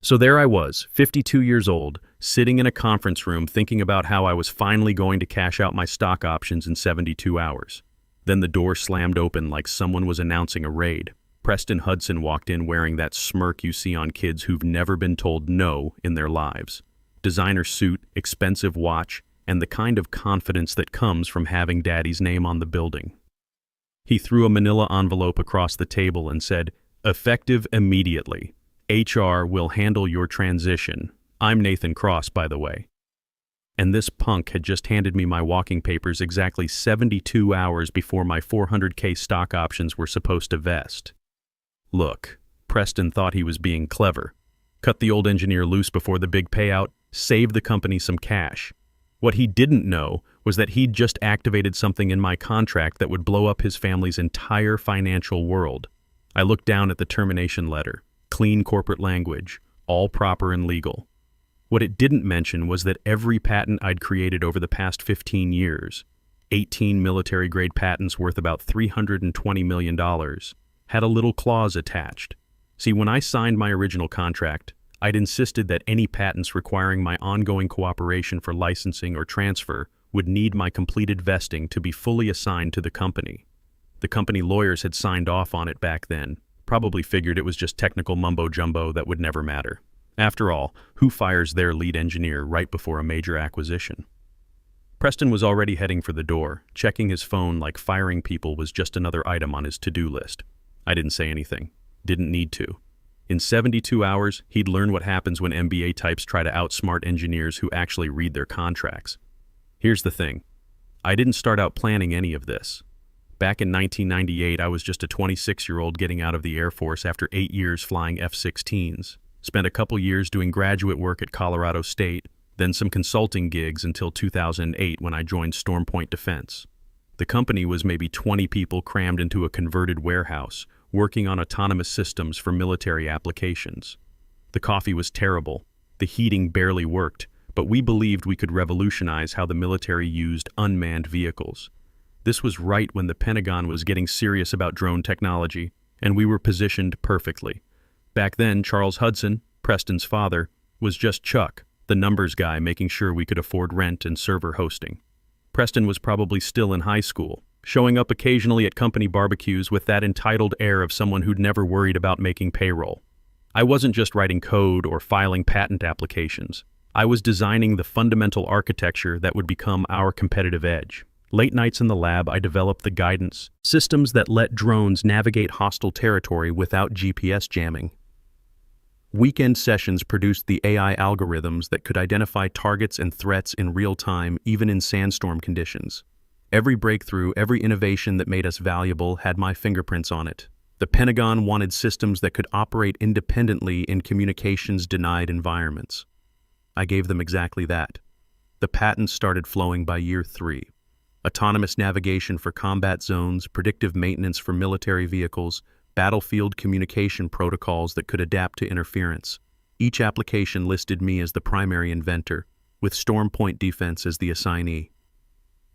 So there I was, 52 years old, sitting in a conference room thinking about how I was finally going to cash out my stock options in 72 hours. Then the door slammed open like someone was announcing a raid. Preston Hudson walked in wearing that smirk you see on kids who've never been told no in their lives. Designer suit, expensive watch, and the kind of confidence that comes from having Daddy's name on the building. He threw a manila envelope across the table and said, "Effective immediately. HR will handle your transition. I'm Nathan Cross, by the way." And this punk had just handed me my walking papers exactly 72 hours before my 400K stock options were supposed to vest. Look, Preston thought he was being clever. Cut the old engineer loose before the big payout, save the company some cash. What he didn't know was that he'd just activated something in my contract that would blow up his family's entire financial world. I looked down at the termination letter. Clean corporate language, all proper and legal. What it didn't mention was that every patent I'd created over the past 15 years, 18 military-grade patents worth about $320 million, had a little clause attached. See, when I signed my original contract, I'd insisted that any patents requiring my ongoing cooperation for licensing or transfer would need my completed vesting to be fully assigned to the company. The company lawyers had signed off on it back then, probably figured it was just technical mumbo-jumbo that would never matter. After all, who fires their lead engineer right before a major acquisition? Preston was already heading for the door, checking his phone like firing people was just another item on his to-do list. I didn't say anything. Didn't need to. In 72 hours, he'd learn what happens when MBA types try to outsmart engineers who actually read their contracts. Here's the thing. I didn't start out planning any of this. Back in 1998, I was just a 26-year-old getting out of the Air Force after 8 years flying F-16s. Spent a couple years doing graduate work at Colorado State, then some consulting gigs until 2008 when I joined Storm Point Defense. The company was maybe 20 people crammed into a converted warehouse, working on autonomous systems for military applications. The coffee was terrible, the heating barely worked, but we believed we could revolutionize how the military used unmanned vehicles. This was right when the Pentagon was getting serious about drone technology, and we were positioned perfectly. Back then, Charles Hudson, Preston's father, was just Chuck, the numbers guy making sure we could afford rent and server hosting. Preston was probably still in high school, showing up occasionally at company barbecues with that entitled air of someone who'd never worried about making payroll. I wasn't just writing code or filing patent applications. I was designing the fundamental architecture that would become our competitive edge. Late nights in the lab, I developed the guidance, systems that let drones navigate hostile territory without GPS jamming. Weekend sessions produced the AI algorithms that could identify targets and threats in real time, even in sandstorm conditions. Every breakthrough, every innovation that made us valuable had my fingerprints on it. The Pentagon wanted systems that could operate independently in communications-denied environments. I gave them exactly that. The patents started flowing by year 3. Autonomous navigation for combat zones, predictive maintenance for military vehicles, battlefield communication protocols that could adapt to interference. Each application listed me as the primary inventor, with Storm Point Defense as the assignee.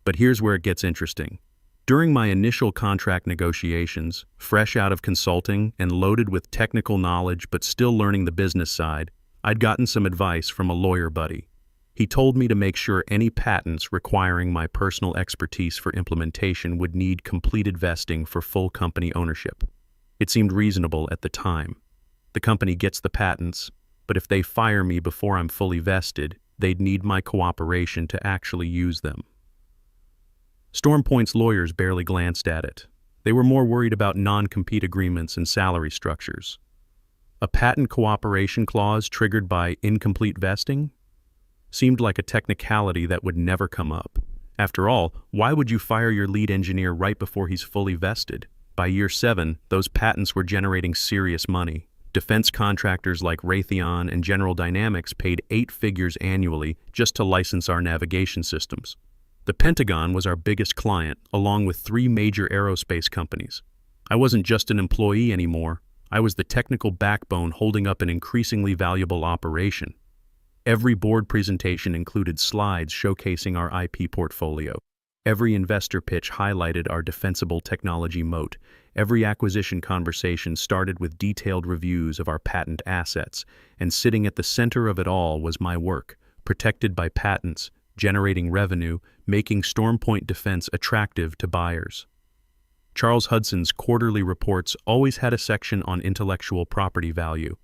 But here's where it gets interesting. During my initial contract negotiations, fresh out of consulting and loaded with technical knowledge but still learning the business side, I'd gotten some advice from a lawyer buddy. He told me to make sure any patents requiring my personal expertise for implementation would need completed vesting for full company ownership. It seemed reasonable at the time. The company gets the patents, but if they fire me before I'm fully vested, they'd need my cooperation to actually use them. Storm Point's lawyers barely glanced at it. They were more worried about non-compete agreements and salary structures. A patent cooperation clause triggered by incomplete vesting? Seemed like a technicality that would never come up. After all, why would you fire your lead engineer right before he's fully vested? By year 7, those patents were generating serious money. Defense contractors like Raytheon and General Dynamics paid 8 figures annually just to license our navigation systems. The Pentagon was our biggest client, along with 3 major aerospace companies. I wasn't just an employee anymore. I was the technical backbone holding up an increasingly valuable operation. Every board presentation included slides showcasing our IP portfolio. Every investor pitch highlighted our defensible technology moat. Every acquisition conversation started with detailed reviews of our patent assets, and sitting at the center of it all was my work, protected by patents, generating revenue, making StormPoint Defense attractive to buyers. Charles Hudson's quarterly reports always had a section on intellectual property value.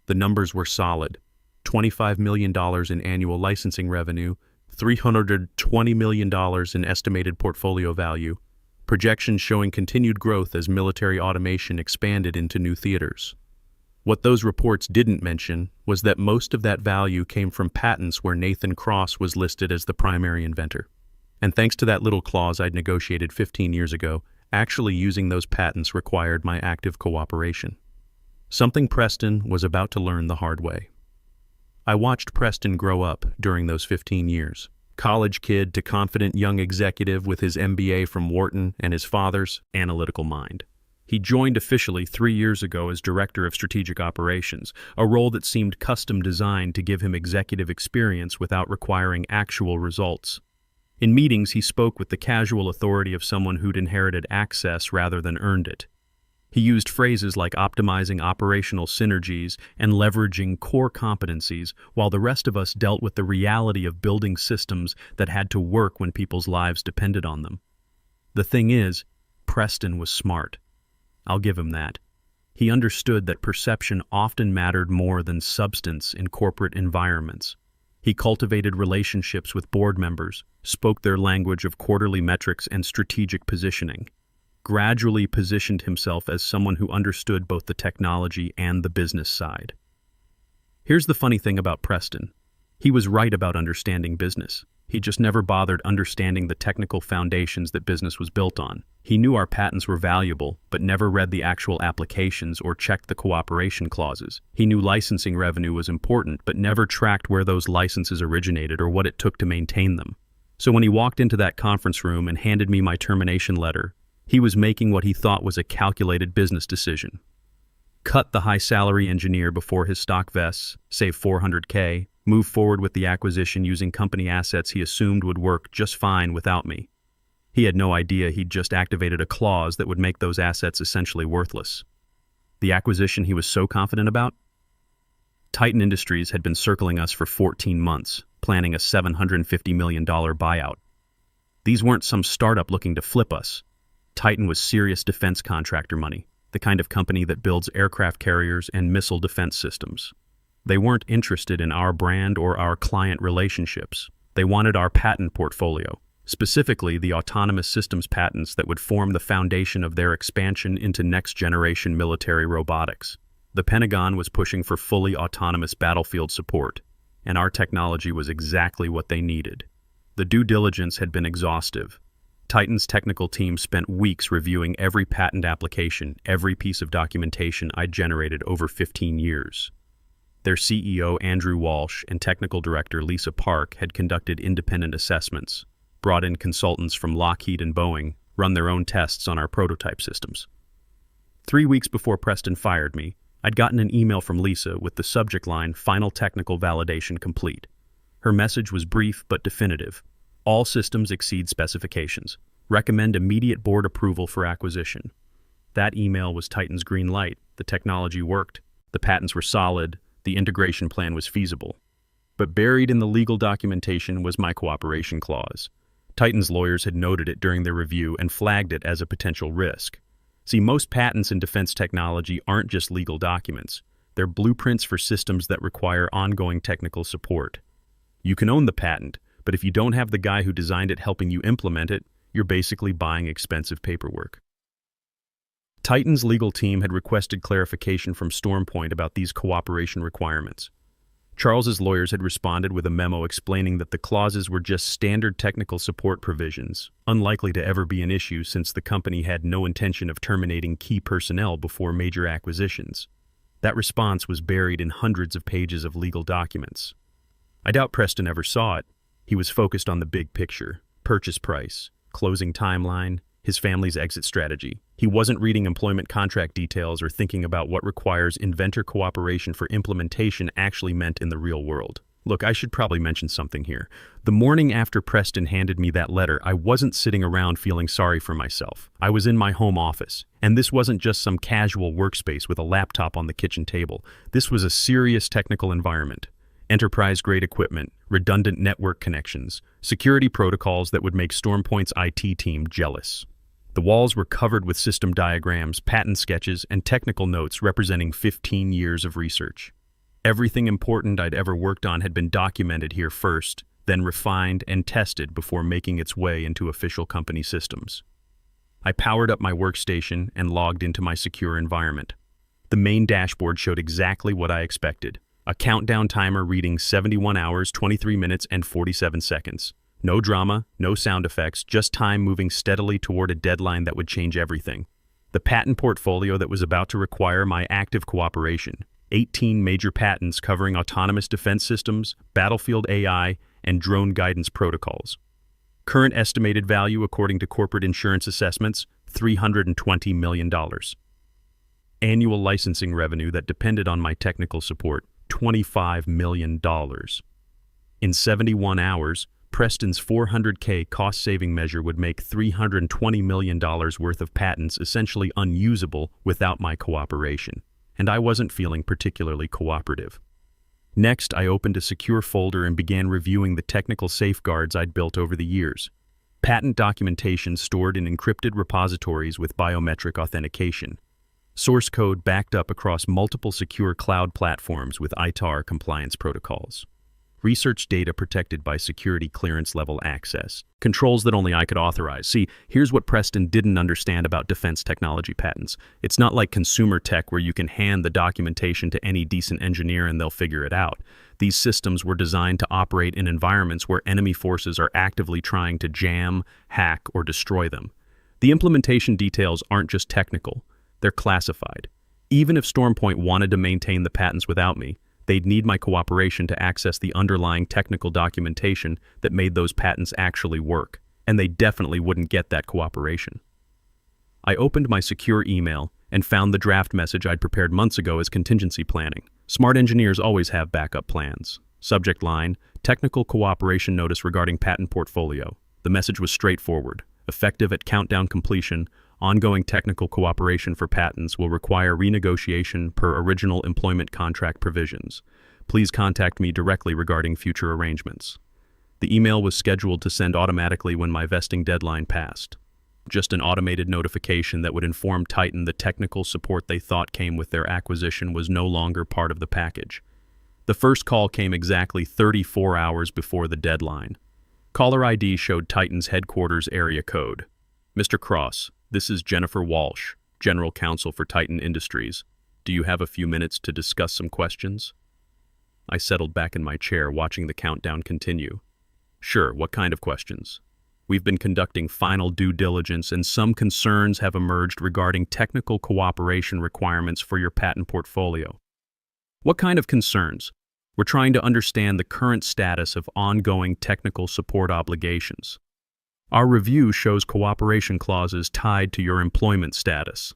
The numbers were solid: $25 million in annual licensing revenue, $320 million in estimated portfolio value, projections showing continued growth as military automation expanded into new theaters. What those reports didn't mention was that most of that value came from patents where Nathan Cross was listed as the primary inventor. And thanks to that little clause I'd negotiated 15 years ago, actually using those patents required my active cooperation. Something Preston was about to learn the hard way. I watched Preston grow up during those 15 years. College kid to confident young executive with his MBA from Wharton and his father's analytical mind. He joined officially 3 years ago as Director of Strategic Operations, a role that seemed custom designed to give him executive experience without requiring actual results. In meetings, he spoke with the casual authority of someone who'd inherited access rather than earned it. He used phrases like optimizing operational synergies and leveraging core competencies, while the rest of us dealt with the reality of building systems that had to work when people's lives depended on them. The thing is, Preston was smart. I'll give him that. He understood that perception often mattered more than substance in corporate environments. He cultivated relationships with board members, spoke their language of quarterly metrics and strategic positioning, gradually positioned himself as someone who understood both the technology and the business side. Here's the funny thing about Preston. He was right about understanding business. He just never bothered understanding the technical foundations that business was built on. He knew our patents were valuable, but never read the actual applications or checked the cooperation clauses. He knew licensing revenue was important, but never tracked where those licenses originated or what it took to maintain them. So when he walked into that conference room and handed me my termination letter, he was making what he thought was a calculated business decision. Cut the high-salary engineer before his stock vests, save $400K, move forward with the acquisition using company assets he assumed would work just fine without me. He had no idea he'd just activated a clause that would make those assets essentially worthless. The acquisition he was so confident about? Titan Industries had been circling us for 14 months, planning a $750 million buyout. These weren't some startup looking to flip us. Titan was serious defense contractor money, the kind of company that builds aircraft carriers and missile defense systems. They weren't interested in our brand or our client relationships. They wanted our patent portfolio, specifically the autonomous systems patents that would form the foundation of their expansion into next-generation military robotics. The Pentagon was pushing for fully autonomous battlefield support, and our technology was exactly what they needed. The due diligence had been exhaustive. Titan's technical team spent weeks reviewing every patent application, every piece of documentation I'd generated over 15 years. Their CEO, Andrew Walsh, and technical director, Lisa Park, had conducted independent assessments, brought in consultants from Lockheed and Boeing, run their own tests on our prototype systems. 3 weeks before Preston fired me, I'd gotten an email from Lisa with the subject line, "Final Technical Validation Complete." Her message was brief but definitive. All systems exceed specifications. Recommend immediate board approval for acquisition. That email was Titan's green light. The technology worked. The patents were solid. The integration plan was feasible. But buried in the legal documentation was my cooperation clause. Titan's lawyers had noted it during their review and flagged it as a potential risk. See, most patents in defense technology aren't just legal documents. They're blueprints for systems that require ongoing technical support. You can own the patent, but if you don't have the guy who designed it helping you implement it, you're basically buying expensive paperwork. Titan's legal team had requested clarification from StormPoint about these cooperation requirements. Charles's lawyers had responded with a memo explaining that the clauses were just standard technical support provisions, unlikely to ever be an issue since the company had no intention of terminating key personnel before major acquisitions. That response was buried in hundreds of pages of legal documents. I doubt Preston ever saw it. He was focused on the big picture: purchase price, closing timeline, his family's exit strategy. He wasn't reading employment contract details or thinking about what requires inventor cooperation for implementation actually meant in the real world. Look, I should probably mention something here. The morning after Preston handed me that letter, I wasn't sitting around feeling sorry for myself. I was in my home office, and this wasn't just some casual workspace with a laptop on the kitchen table. This was a serious technical environment. Enterprise-grade equipment, redundant network connections, security protocols that would make StormPoint's IT team jealous. The walls were covered with system diagrams, patent sketches, and technical notes representing 15 years of research. Everything important I'd ever worked on had been documented here first, then refined and tested before making its way into official company systems. I powered up my workstation and logged into my secure environment. The main dashboard showed exactly what I expected. A countdown timer reading 71 hours, 23 minutes, and 47 seconds. No drama, no sound effects, just time moving steadily toward a deadline that would change everything. The patent portfolio that was about to require my active cooperation. 18 major patents covering autonomous defense systems, battlefield AI, and drone guidance protocols. Current estimated value according to corporate insurance assessments, $320 million. Annual licensing revenue that depended on my technical support, $25 million. In 71 hours, Preston's $400K cost-saving measure would make $320 million worth of patents essentially unusable without my cooperation. And I wasn't feeling particularly cooperative. Next, I opened a secure folder and began reviewing the technical safeguards I'd built over the years. Patent documentation stored in encrypted repositories with biometric authentication. Source code backed up across multiple secure cloud platforms with ITAR compliance protocols. Research data protected by security clearance level access. Controls that only I could authorize. See, here's what Preston didn't understand about defense technology patents. It's not like consumer tech where you can hand the documentation to any decent engineer and they'll figure it out. These systems were designed to operate in environments where enemy forces are actively trying to jam, hack, or destroy them. The implementation details aren't just technical, they're classified. Even if StormPoint wanted to maintain the patents without me, they'd need my cooperation to access the underlying technical documentation that made those patents actually work, and they definitely wouldn't get that cooperation. I opened my secure email and found the draft message I'd prepared months ago as contingency planning. Smart engineers always have backup plans. Subject line, technical cooperation notice regarding patent portfolio. The message was straightforward. Effective at countdown completion, ongoing technical cooperation for patents will require renegotiation per original employment contract provisions. Please contact me directly regarding future arrangements. The email was scheduled to send automatically when my vesting deadline passed. Just an automated notification that would inform Titan the technical support they thought came with their acquisition was no longer part of the package. The first call came exactly 34 hours before the deadline. Caller ID showed Titan's headquarters area code. Mr. Cross, this is Jennifer Walsh, General Counsel for Titan Industries. Do you have a few minutes to discuss some questions? I settled back in my chair, watching the countdown continue. Sure, what kind of questions? We've been conducting final due diligence, and some concerns have emerged regarding technical cooperation requirements for your patent portfolio. What kind of concerns? We're trying to understand the current status of ongoing technical support obligations. Our review shows cooperation clauses tied to your employment status.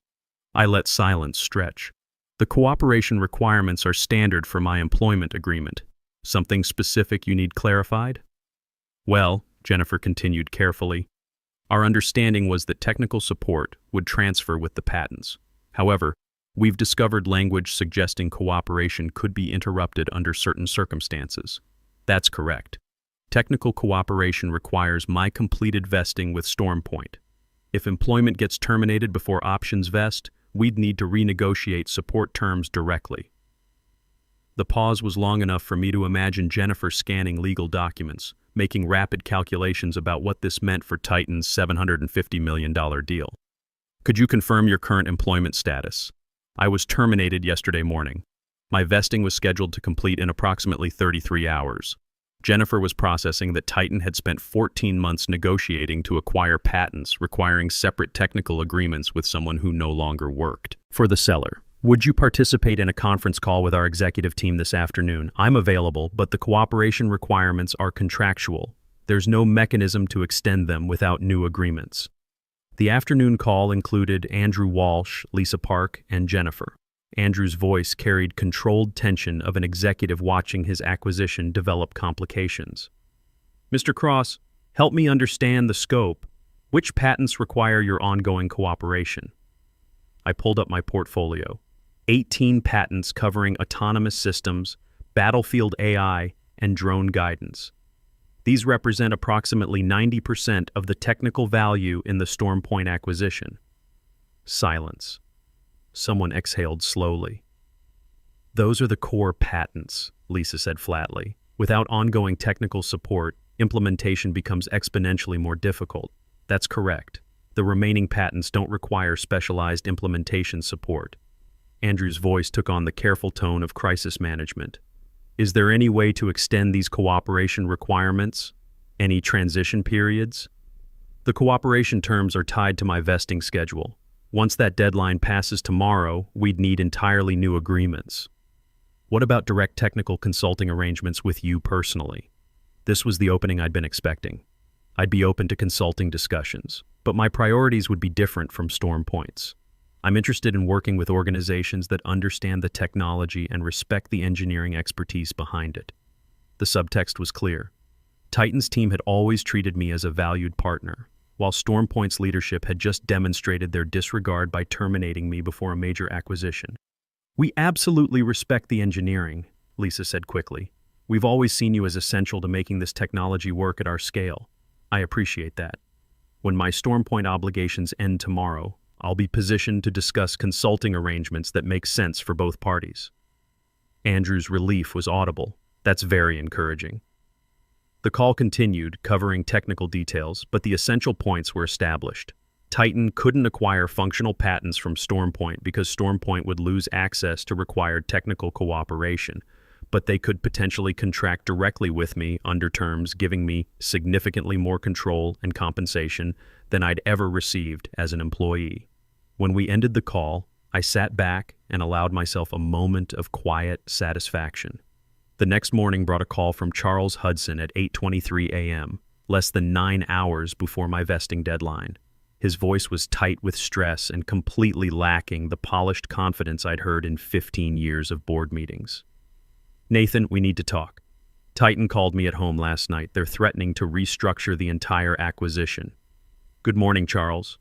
I let silence stretch. The cooperation requirements are standard for my employment agreement. Something specific you need clarified? Well, Jennifer continued carefully, our understanding was that technical support would transfer with the patents. However, we've discovered language suggesting cooperation could be interrupted under certain circumstances. That's correct. Technical cooperation requires my completed vesting with StormPoint. If employment gets terminated before options vest, we'd need to renegotiate support terms directly. The pause was long enough for me to imagine Jennifer scanning legal documents, making rapid calculations about what this meant for Titan's $750 million deal. Could you confirm your current employment status? I was terminated yesterday morning. My vesting was scheduled to complete in approximately 33 hours. Jennifer was processing that Titan had spent 14 months negotiating to acquire patents requiring separate technical agreements with someone who no longer worked. For the seller, would you participate in a conference call with our executive team this afternoon? I'm available, but the cooperation requirements are contractual. There's no mechanism to extend them without new agreements. The afternoon call included Andrew Walsh, Lisa Park, and Jennifer. Andrew's voice carried controlled tension of an executive watching his acquisition develop complications. Mr. Cross, help me understand the scope. Which patents require your ongoing cooperation? I pulled up my portfolio. 18 patents covering autonomous systems, battlefield AI, and drone guidance. These represent approximately 90% of the technical value in the StormPoint acquisition. Silence. Someone exhaled slowly. Those are the core patents, Lisa said flatly. Without ongoing technical support, implementation becomes exponentially more difficult. That's correct. The remaining patents don't require specialized implementation support. Andrew's voice took on the careful tone of crisis management. Is there any way to extend these cooperation requirements? Any transition periods? The cooperation terms are tied to my vesting schedule. Once that deadline passes tomorrow, we'd need entirely new agreements. What about direct technical consulting arrangements with you personally? This was the opening I'd been expecting. I'd be open to consulting discussions, but my priorities would be different from StormPoint's. I'm interested in working with organizations that understand the technology and respect the engineering expertise behind it. The subtext was clear. Titan's team had always treated me as a valued partner, while StormPoint's leadership had just demonstrated their disregard by terminating me before a major acquisition. We absolutely respect the engineering, Lisa said quickly. We've always seen you as essential to making this technology work at our scale. I appreciate that. When my StormPoint obligations end tomorrow, I'll be positioned to discuss consulting arrangements that make sense for both parties. Andrew's relief was audible. That's very encouraging. The call continued, covering technical details, but the essential points were established. Titan couldn't acquire functional patents from StormPoint because StormPoint would lose access to required technical cooperation, but they could potentially contract directly with me under terms giving me significantly more control and compensation than I'd ever received as an employee. When we ended the call, I sat back and allowed myself a moment of quiet satisfaction. The next morning brought a call from Charles Hudson at 8:23 a.m., less than 9 hours before my vesting deadline. His voice was tight with stress and completely lacking the polished confidence I'd heard in 15 years of board meetings. Nathan, we need to talk. Titan called me at home last night. They're threatening to restructure the entire acquisition. Good morning, Charles.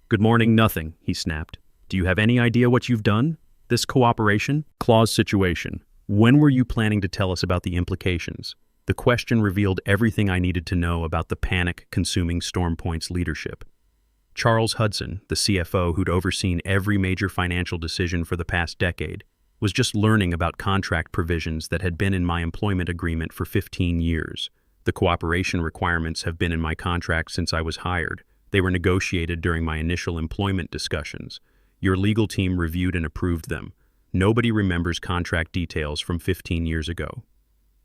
Good morning, nothing, he snapped. Do you have any idea what you've done? This cooperation clause situation. When were you planning to tell us about the implications? The question revealed everything I needed to know about the panic consuming StormPoint's leadership. Charles Hudson, the CFO who'd overseen every major financial decision for the past decade, was just learning about contract provisions that had been in my employment agreement for 15 years. The cooperation requirements have been in my contract since I was hired. They were negotiated during my initial employment discussions. Your legal team reviewed and approved them. Nobody remembers contract details from 15 years ago.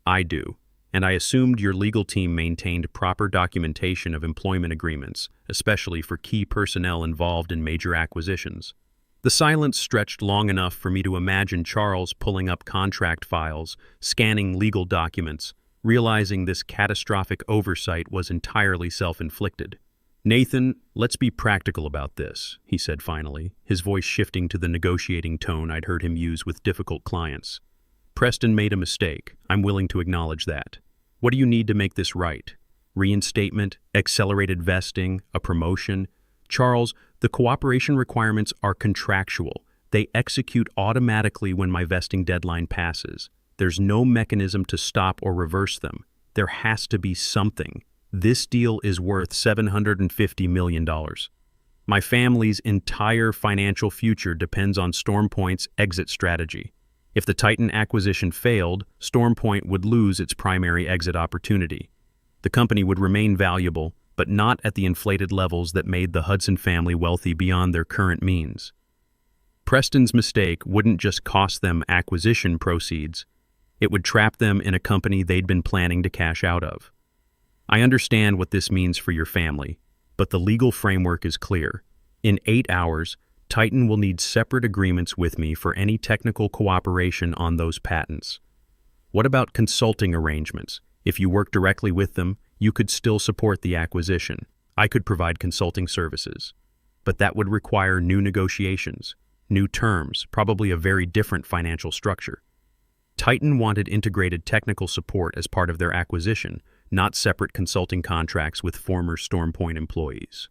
I do, and I assumed your legal team maintained proper documentation of employment agreements, especially for key personnel involved in major acquisitions. The silence stretched long enough for me to imagine Charles pulling up contract files, scanning legal documents, realizing this catastrophic oversight was entirely self-inflicted. Nathan, let's be practical about this, he said finally, his voice shifting to the negotiating tone I'd heard him use with difficult clients. Preston made a mistake. I'm willing to acknowledge that. What do you need to make this right? Reinstatement, accelerated vesting, a promotion? Charles, the cooperation requirements are contractual. They execute automatically when my vesting deadline passes. There's no mechanism to stop or reverse them. There has to be something. This deal is worth $750 million. My family's entire financial future depends on StormPoint's exit strategy. If the Titan acquisition failed, StormPoint would lose its primary exit opportunity. The company would remain valuable, but not at the inflated levels that made the Hudson family wealthy beyond their current means. Preston's mistake wouldn't just cost them acquisition proceeds, it would trap them in a company they'd been planning to cash out of. I understand what this means for your family, but the legal framework is clear. In 8 hours, Titan will need separate agreements with me for any technical cooperation on those patents. What about consulting arrangements? If you work directly with them, you could still support the acquisition. I could provide consulting services. But that would require new negotiations, New terms, probably a very different financial structure. Titan wanted integrated technical support as part of their acquisition, not separate consulting contracts with former StormPoint employees.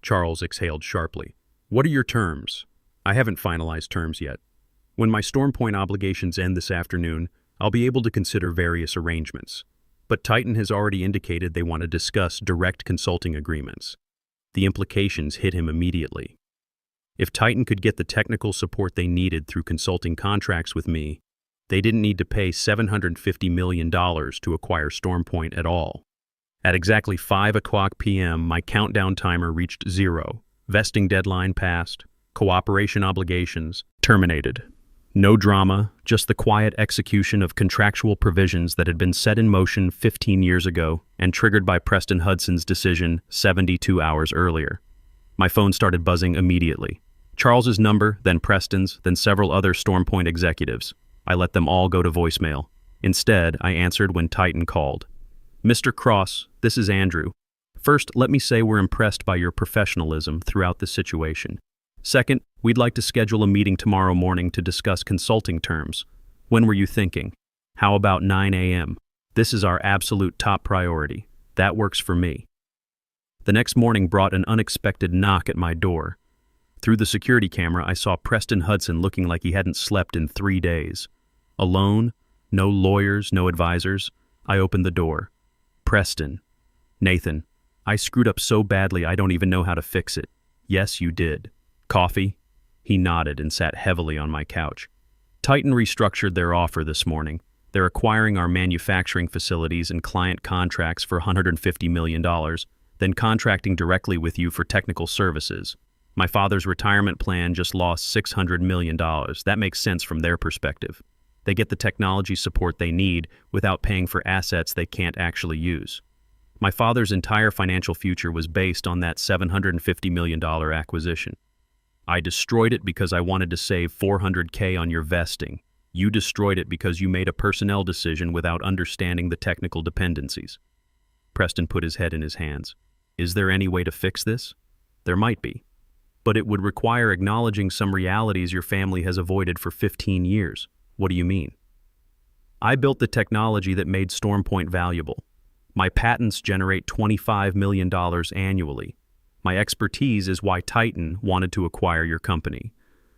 Charles exhaled sharply. What are your terms? I haven't finalized terms yet. When my StormPoint obligations end this afternoon, I'll be able to consider various arrangements. But Titan has already indicated they want to discuss direct consulting agreements. The implications hit him immediately. If Titan could get the technical support they needed through consulting contracts with me, they didn't need to pay $750 million to acquire StormPoint at all. At exactly 5:00 p.m., my countdown timer reached 0. Vesting deadline passed. Cooperation obligations terminated. No drama, just the quiet execution of contractual provisions that had been set in motion 15 years ago and triggered by Preston Hudson's decision 72 hours earlier. My phone started buzzing immediately. Charles's number, then Preston's, then several other StormPoint executives. I let them all go to voicemail. Instead, I answered when Titan called. Mr. Cross, this is Andrew. First, let me say we're impressed by your professionalism throughout this situation. Second, we'd like to schedule a meeting tomorrow morning to discuss consulting terms. When were you thinking? How about 9 a.m.? This is our absolute top priority. That works for me. The next morning brought an unexpected knock at my door. Through the security camera, I saw Preston Hudson looking like he hadn't slept in 3 days. Alone, no lawyers, no advisors. I opened the door. Preston. Nathan, I screwed up so badly I don't even know how to fix it. Yes, you did. Coffee? He nodded and sat heavily on my couch. Titan restructured their offer this morning. They're acquiring our manufacturing facilities and client contracts for $150 million, then contracting directly with you for technical services. My father's retirement plan just lost $600 million. That makes sense from their perspective. They get the technology support they need without paying for assets they can't actually use. My father's entire financial future was based on that $750 million acquisition. I destroyed it because I wanted to save $400K on your vesting. You destroyed it because you made a personnel decision without understanding the technical dependencies. Preston put his head in his hands. Is there any way to fix this? There might be. But it would require acknowledging some realities your family has avoided for 15 years. What do you mean? I built the technology that made StormPoint valuable. My patents generate $25 million annually. My expertise is why Titan wanted to acquire your company.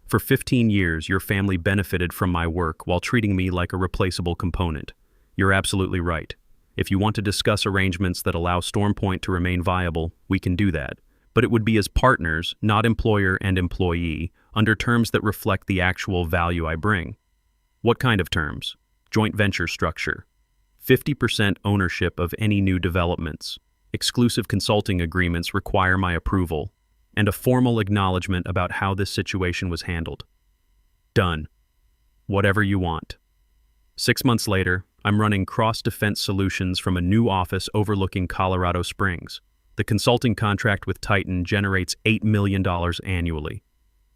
For 15 years, your family benefited from my work while treating me like a replaceable component. You're absolutely right. If you want to discuss arrangements that allow StormPoint to remain viable, we can do that. But it would be as partners, not employer and employee, under terms that reflect the actual value I bring. What kind of terms? Joint venture structure. 50% ownership of any new developments. Exclusive consulting agreements require my approval, and a formal acknowledgement about how this situation was handled. Done. Whatever you want. 6 months later, I'm running cross-defense solutions from a new office overlooking Colorado Springs. The consulting contract with Titan generates $8 million annually.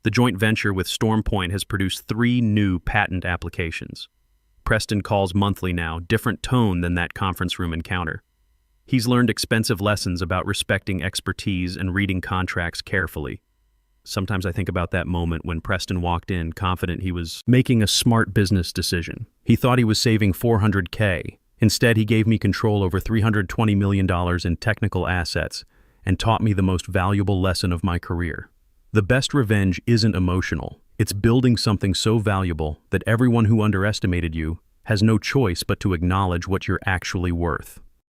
The joint venture with StormPoint has produced 3 new patent applications. Preston calls monthly now, different tone than that conference room encounter. He's learned expensive lessons about respecting expertise and reading contracts carefully. Sometimes I think about that moment when Preston walked in, confident he was making a smart business decision. He thought he was saving $400K. Instead, he gave me control over $320 million in technical assets and taught me the most valuable lesson of my career. The best revenge isn't emotional. It's building something so valuable that everyone who underestimated you has no choice but to acknowledge what you're actually worth.